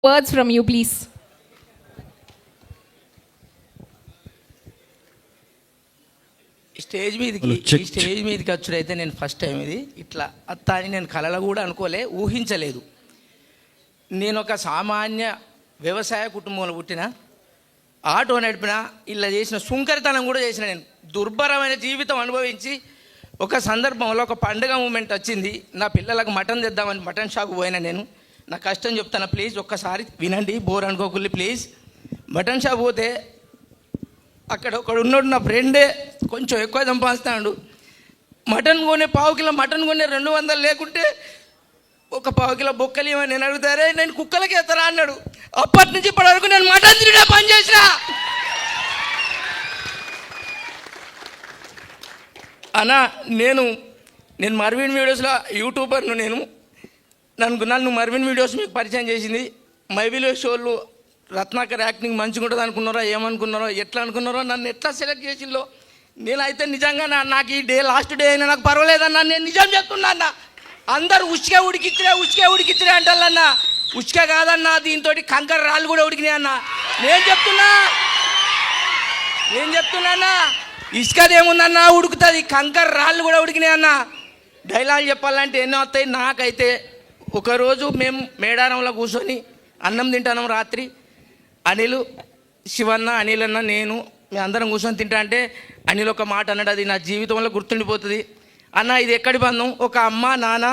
words from you, please. Stage మీదకి వచ్చుడైతే నేను first time ఇది ఇట్లా అత్త అని నేను కలలో కూడా అనుకోలే, ఊహించలేదు. నేను ఒక సామాన్య వ్యవసాయ కుటుంబంలో పుట్టిన, ఆటో నడిపిన, ఇలా చేసిన సుంకరితనం కూడా చేసిన. నేను దుర్భరమైన జీవితం అనుభవించి ఒక సందర్భంలో ఒక పండుగ మూమెంట్ వచ్చింది. నా పిల్లలకు మటన్ తెద్దామని మటన్ షాప్కి పోయినా. నేను నా కష్టం చెప్తాను, ప్లీజ్ ఒక్కసారి వినండి, బోర్ అనుకోకుల్లి ప్లీజ్. మటన్ షాప్ పోతే అక్కడ ఒకడు ఉన్నాడు, నా ఫ్రెండే, కొంచెం ఎక్కువ సంపాదిస్తాడు. మటన్ కొనే పావు కిలో మటన్ కొనే 200 లేకుంటే ఒక పావు కిలో బొక్కలు ఏమని నేను అడుగుతారే, నేను కుక్కలకి ఎత్తరా అన్నాడు. అప్పటి నుంచి ఇప్పటి వరకు నేను మటన్ తిరిగా పని చేసిన. అన్నా నేను మర్విన్ వీడియోస్లో యూట్యూబర్ను. నన్ను మర్విన్ వీడియోస్ మీకు పరిచయం చేసింది. మై విలేజ్ షోలు రత్నాకర్ యాక్టింగ్ మంచిగా ఉంటుంది అనుకున్నారో, ఏమనుకున్నారో, ఎట్లా అనుకున్నారో, నన్ను ఎట్లా సెలెక్ట్ చేసిందో. నేనైతే నిజంగా నాకు ఈ డే లాస్ట్ డే అయినా నాకు పర్వాలేదన్నా, నేను నిజం చెప్తున్నా అన్న. అందరూ ఉచికే ఉడికిచ్చిరే అంటారన్నా. ఉచికే కాదన్నా, దీంతో కంకర రాళ్ళు కూడా ఉడికినాయి అన్న. నేను చెప్తున్నా ఇసుకదేముందన్నా ఉడుకుతుంది, కంకర రాళ్ళు కూడా ఉడికినాయి అన్న. డైలాగ్ చెప్పాలంటే ఎన్నో వస్తాయి. నాకైతే ఒకరోజు మేము మేడారంలో కూర్చొని అన్నం తింటాను రాత్రి. శివన్న, అనిల్ అన్న, నేను మేము అందరం కూర్చొని తింటా అంటే అనిల్ ఒక మాట అన్నాడు, అది నా జీవితంలో గుర్తుండిపోతుంది. అన్న ఇది ఎక్కడి బంధం, ఒక అమ్మ నాన్న,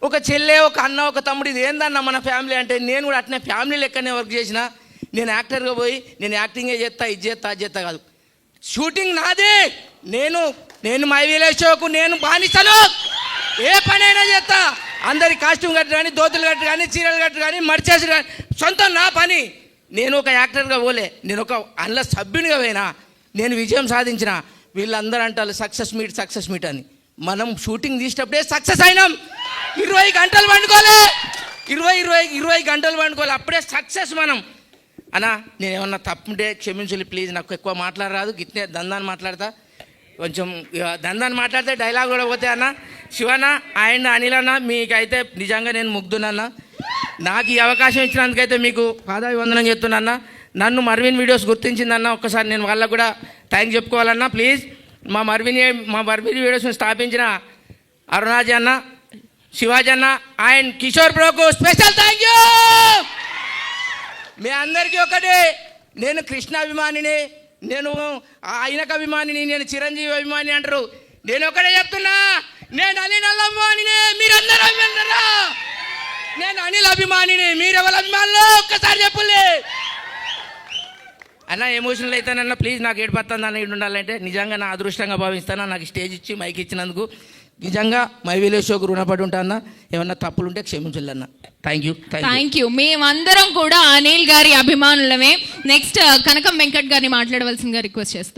ఒక చెల్లె, ఒక అన్న, ఒక తమ్ముడు, ఇది ఏందన్న మన ఫ్యామిలీ అంటే. నేను కూడా అట్నే ఫ్యామిలీ లెక్కనే వర్క్ చేసిన. నేను యాక్టర్గా పోయి నేను యాక్టింగే చేస్తా, ఇది చేస్తా, అది చేస్తా కాదు. షూటింగ్ నాదే. నేను మై విలేజ్ షోకు నేను బానిసను. ఏ పనైనా చేస్తా. అందరి కాస్ట్యూమ్ కట్టు కానీ, దోతులు కట్టు కానీ, చీరలు కట్టు కానీ, మర్చేసి కానీ, సొంతం నా పని. నేను ఒక యాక్టర్గా పోలే, నేను ఒక అందులో సభ్యునిగా పోయినా. నేను విజయం సాధించిన. వీళ్ళందరూ అంటారు సక్సెస్ మీట్ అని. మనం షూటింగ్ తీసేటప్పుడే సక్సెస్ అయినాం. 20 గంటలు పండుకోలే, 20 గంటలు పండుకోలే, అప్పుడే సక్సెస్ మనం. అన్నా నేను ఏమన్నా తప్పుంటే క్షమించాలి ప్లీజ్. నాకు ఎక్కువ మాట్లాడరాదు, గిట్నే దందాన్ని మాట్లాడతా. కొంచెం దందాన్ని మాట్లాడితే డైలాగ్ కూడా పోతే అన్న. శివన్న అండ్ అనిల్ అన్న, మీకైతే నిజంగా నేను ముగ్ధునన్నా. నాకు ఈ అవకాశం ఇచ్చినందుకైతే మీకు పాదాభివందనం చేస్తున్నా. నన్ను మర్విన్ వీడియోస్ గుర్తించిందన్న, ఒక్కసారి నేను వాళ్ళకు కూడా థ్యాంక్స్ చెప్పుకోవాలన్నా ప్లీజ్. మా మర్విన్ వీడియోస్ని స్థాపించిన అరుణాజీ అన్న, శివాజీ అన్న అండ్ కిషోర్ బ్రోకు స్పెషల్ థ్యాంక్ యూ. మీ అందరికీ ఒకటి, నేను కృష్ణ అభిమానిని, నేను ఆయనకు అభిమానిని, నేను చిరంజీవి అభిమాని అంటారు. నేను ఒకటే చెప్తున్నా, నేను అనిల్ అభిమానిని, మీరందరూ అభిమానురా. నేను అనిల్ అభిమానిని, మీరెవరు అభిమానులు ఒక్కసారి చెప్పులే అన్న. ఎమోషనల్ అవుతానన్న ప్లీజ్. నాకు ఏడుపడుతుంది అన్న, ఇటు ఉండాలంటే నిజంగా నా అదృష్టంగా భావిస్తాను. నాకు స్టేజ్ ఇచ్చి మైక్ ఇచ్చినందుకు నిజంగా మై విలేజ్ షోకు రుణపడి ఉంటా అన్న. ఏమన్నా తప్పులుంటే క్షమించాలన్న. Thank you. మేమందరం కూడా అనిల్ గారి అభిమానులమే. నెక్స్ట్ కనకం వెంకట్ గారిని మాట్లాడవలసిందిగా రిక్వెస్ట్ చేస్తాం.